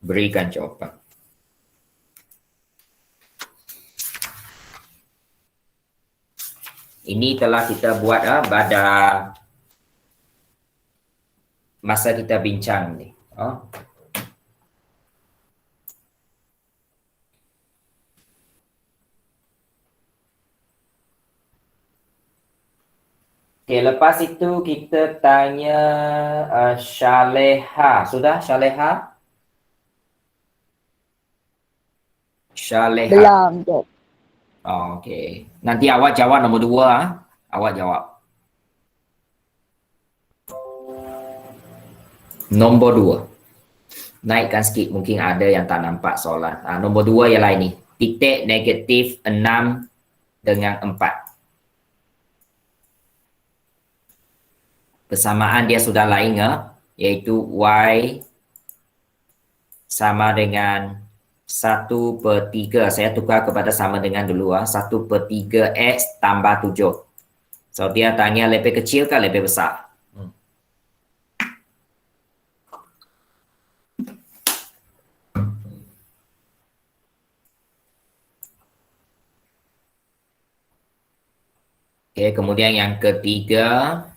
Berikan jawapan. Ini telah kita buat pada masa kita bincang ni. Okay, lepas itu kita tanya Shaleha. Sudah Shaleha? Shaleha. Belum, Cik. Oh, okey. Nanti awak jawab nombor 2. Awak jawab. Nombor 2. Naikkan sikit, mungkin ada yang tak nampak soalan. Nombor 2 ialah ini. Titik negatif 6 dengan 4. Persamaan dia sudah lain iaitu Y sama dengan 1/3. Saya tukar kepada sama dengan dulu 1/3 X tambah 7. So dia tanya lebih kecil ke lebih besar? Okey, kemudian yang ketiga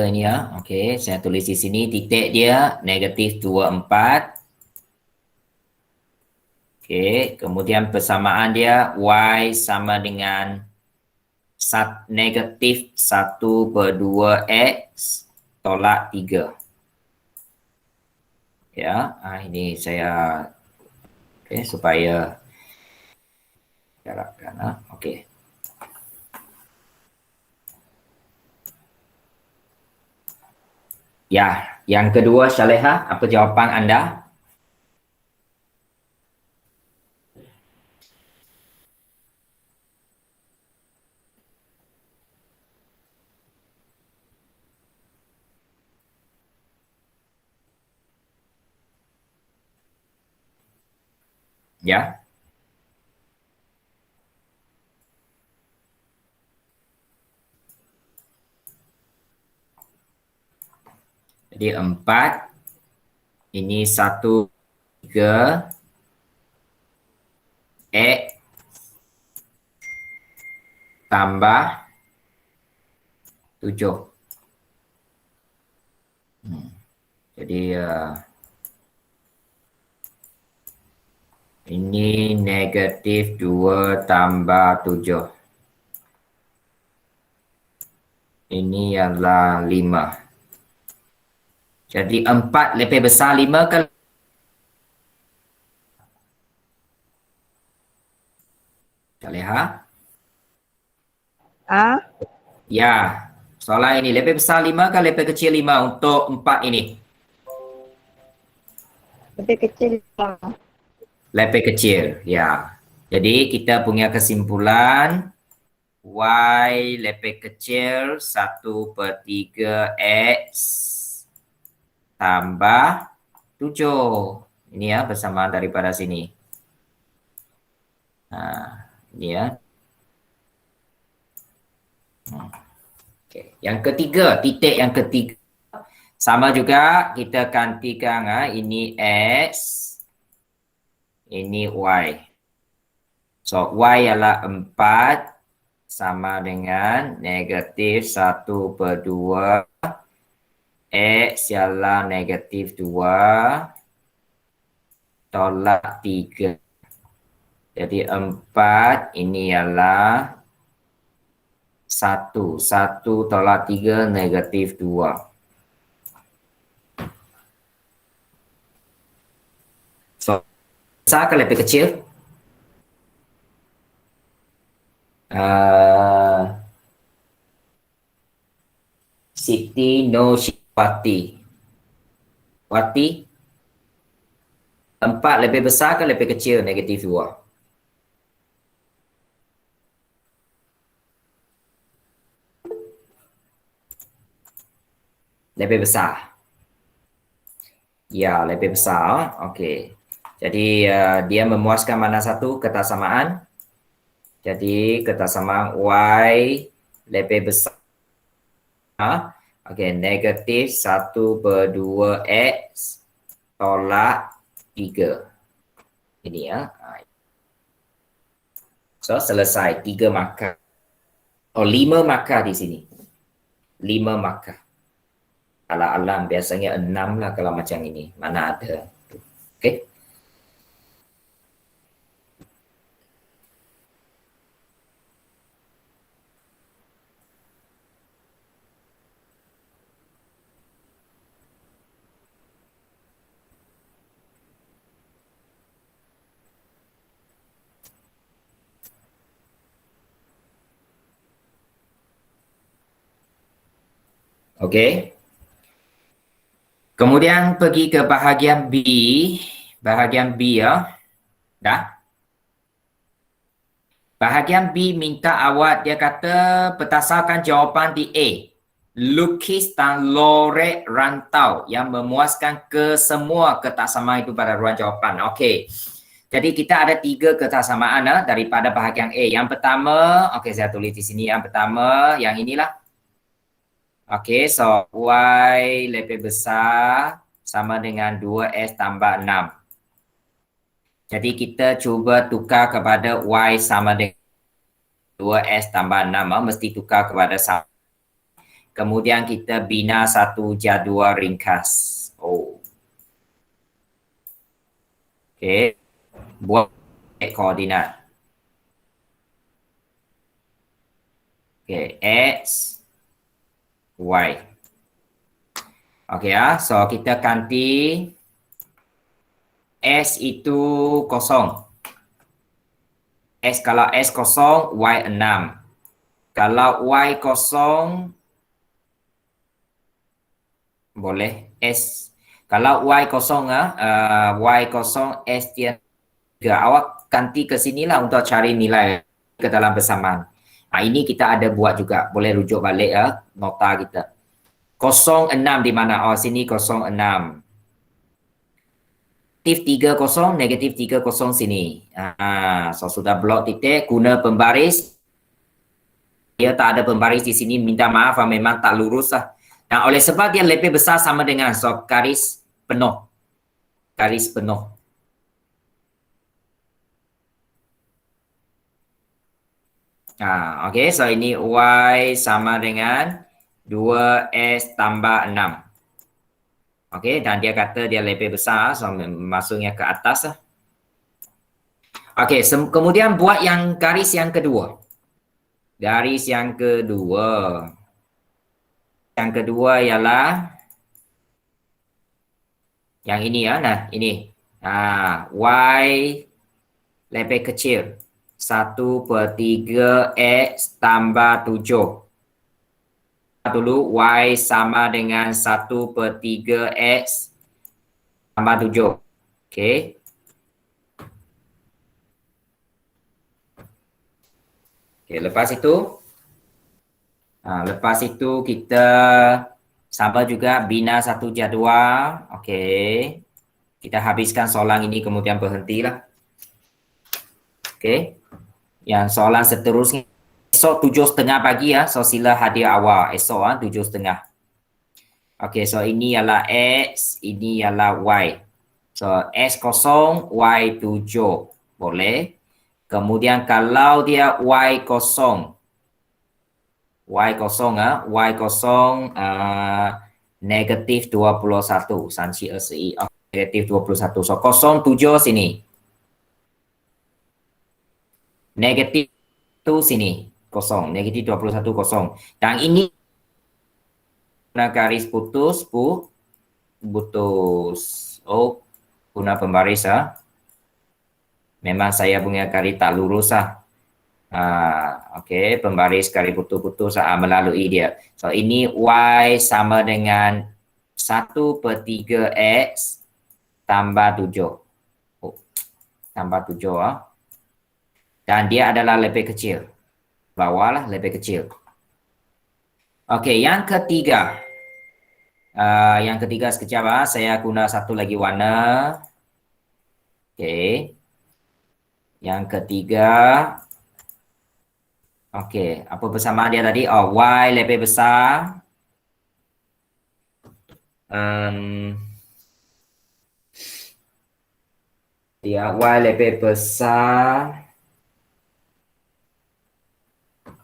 ini okey, saya tulis di sini titik dia negatif 24. Okey, kemudian persamaan dia Y sama dengan negatif 1/2 X tolak 3. Ya, ini saya supaya harapkan okey. Ya, yang kedua Shaleha, apa jawapan anda? Ya. Jadi 4 ini 1/3 X tambah 7. Jadi ini negatif 2 tambah 7. Ini ialah 5. Jadi 4 lebih besar 5 ke? Shaleha? Ya. Soalan ini lebih besar 5 ke lebih kecil 5 untuk 4 ini? Lebih kecil. Lebih kecil, ya. Jadi kita punya kesimpulan Y lebih kecil 1/3 X tambah 7. Ini ya persamaan daripada sini. Ini ya. Okay. Yang ketiga, titik yang ketiga. Sama juga kita gantikan ini X. Ini Y. So, Y ialah 4 sama dengan negatif 1/2 X ialah negatif 2 tolak 3. Jadi 4 ini ialah 1. 1 tolak 3 negatif 2. So, besar ke lebih kecil? Siti No Wati. Wati? 4 lebih besar ke lebih kecil negatif 2? Lebih besar. Ya, lebih besar. Okey. Jadi dia memuaskan mana satu kesamaan? Jadi kesamaan Y lebih besar. Okey, negatif 1/2 X tolak 3. Ini ya. So, selesai. 3 markah. Oh, 5 markah di sini. 5 markah. Alam biasanya 6 lah kalau macam ini. Mana ada. Okey. Okey. Kemudian pergi ke bahagian B. Bahagian B ya. Dah. Bahagian B minta awak, dia kata petasakan jawapan di A. Lukis dan lorek rantau yang memuaskan kesemua ketaksamaan itu pada ruang jawapan. Okey. Jadi kita ada 3 ketaksamaan daripada bahagian A. Yang pertama, okey saya tulis di sini. Yang pertama, yang inilah. Okey, so Y lebih besar sama dengan 2S tambah 6. Jadi kita cuba tukar kepada Y sama dengan 2S tambah 6. Mesti tukar kepada 1. Kemudian kita bina satu jadual ringkas. Oh. Okey. Buat koordinat. Okey, X, Y. Okey ya, so kita ganti S itu kosong. S kalau S kosong, Y 6. Kalau Y kosong, boleh S. Kalau Y kosong, Y kosong, S dia 3. Awak ganti ke sinilah untuk cari nilai ke dalam bersamaan. Ini kita ada buat juga. Boleh rujuk balik nota kita. 06 di mana? Oh, sini 06. Negatif 30, negatif 30 sini. So sudah blok titik, guna pembaris. Dia tak ada pembaris di sini, minta maaf memang tak lurus lah. Dan oleh sebab dia lebih besar sama dengan garis penuh. Garis penuh. Okey, so ini Y sama dengan 2S tambah 6. Okey, dan dia kata dia lebih besar, so masuknya ke atas lah. Okey, kemudian buat yang garis yang kedua. Garis yang kedua. Yang kedua ialah yang ini ya, nah ini. Y lebih kecil. 1/3 X tambah 7. Dulu Y sama dengan 1/3 X tambah 7. Okey. Okey, lepas itu kita sama juga bina satu jadual. Okey. Kita habiskan soalan ini kemudian berhentilah. Okey. Yang soalan seterusnya esok 7:30 pagi ya. So sila hadir awal esok 7:30. Okey, so ini ialah X, ini ialah Y. So X kosong, Y 7. Boleh. Kemudian kalau dia Y kosong. Y kosong negatif 21. Sanci RCI. Negatif 21. So 07 sini. Negatif itu sini. Kosong. Negatif 21 kosong. Dan ini garis putus. Oh, guna pembaris memang saya punya garis tak lurus Okey, pembaris garis putus-putus melalui dia. So ini Y sama dengan 1/3 X tambah 7. Oh, tambah 7 Dan dia adalah lebih kecil. Bawah lah lebih kecil. Okey, yang ketiga. Yang ketiga sekejap saya guna satu lagi warna. Okey. Yang ketiga. Okey, apa persamaan dia tadi? Oh, Y lebih besar. Dia Y lebih besar.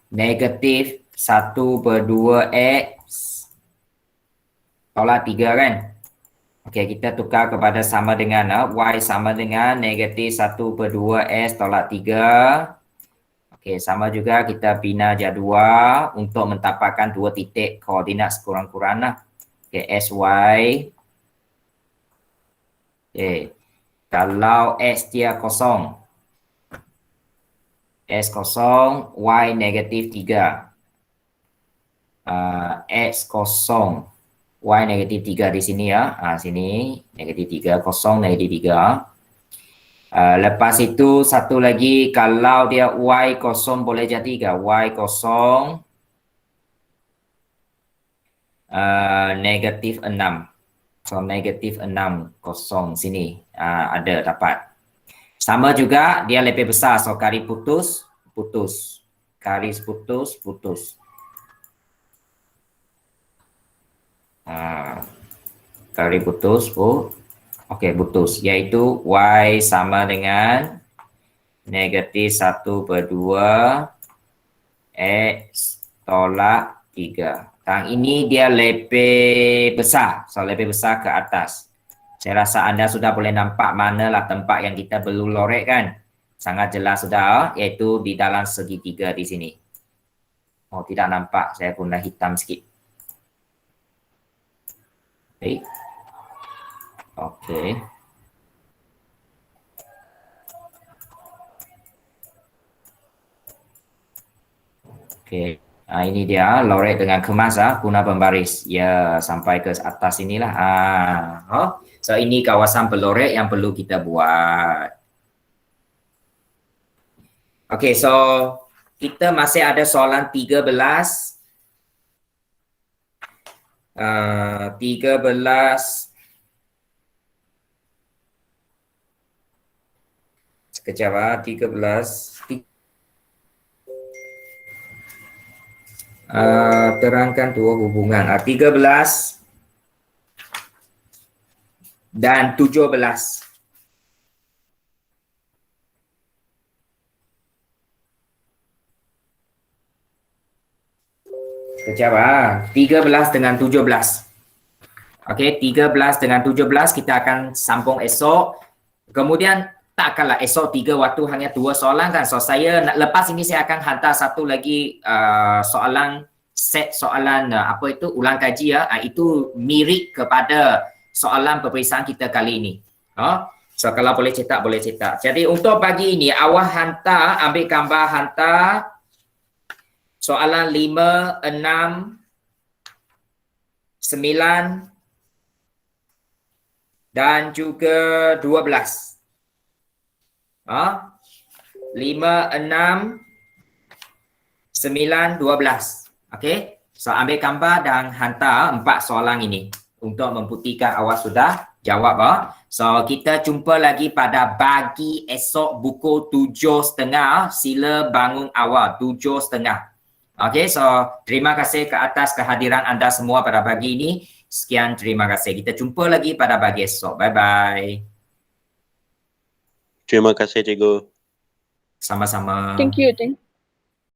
Negatif 1/2 X tolak 3 kan? Okey, kita tukar kepada sama dengan Y sama dengan negatif 1/2 S tolak 3. Okey, sama juga kita bina jadual untuk mentapakkan dua titik koordinat sekurang-kurang lah. Okey, SY. Okey, kalau X dia kosong. S kosong, Y negatif 3. X kosong, Y negatif 3 di sini ya. Sini negatif 3, kosong negatif 3. Lepas itu satu lagi, kalau dia Y kosong boleh jadi ke? Y kosong negatif 6. So negatif 6 kosong sini ada dapat. Sama juga dia lebih besar, so garis putus, putus. Garis putus, putus. Garis putus, okey, putus. Iaitu Y sama dengan negatif 1/2 X tolak 3. Yang ini dia lebih besar, so lebih besar ke atas. Saya rasa anda sudah boleh nampak manalah tempat yang kita perlu lorek kan. Sangat jelas sudah, iaitu di dalam segitiga di sini. Oh, tidak nampak, saya guna hitam sikit. Baik. Okey. Okey. Ini dia lorek dengan kemas guna pembaris. Ya, sampai ke atas inilah. So ini kawasan pelorek yang perlu kita buat. Okey, so kita masih ada soalan 13. 13. Sekejap 13. Terangkan dua hubungan. 13 dan 17. Sekejap 13 dengan 17. Okey, 13 dengan 17 kita akan sambung esok. Kemudian takkanlah esok 3 waktu hanya 2 soalan kan. So saya lepas ini saya akan hantar satu lagi soalan, set soalan ulang kaji ya. Itu mirip kepada soalan peperiksaan kita kali ini. So kalau boleh cetak, boleh cetak. Jadi untuk pagi ini awak hantar, ambil gambar hantar soalan 5, 6, 9 dan juga 12. 5, 6, 9, 12. Okey. So ambil gambar dan hantar 4 soalan ini untuk membuktikan awak sudah jawab. So kita jumpa lagi pada pagi esok pukul 7.30. Sila bangun awal 7.30. Okey, so terima kasih ke atas kehadiran anda semua pada pagi ini. Sekian, terima kasih. Kita jumpa lagi pada pagi esok. Bye-bye. Terima kasih, cikgu. Sama-sama. Thank you.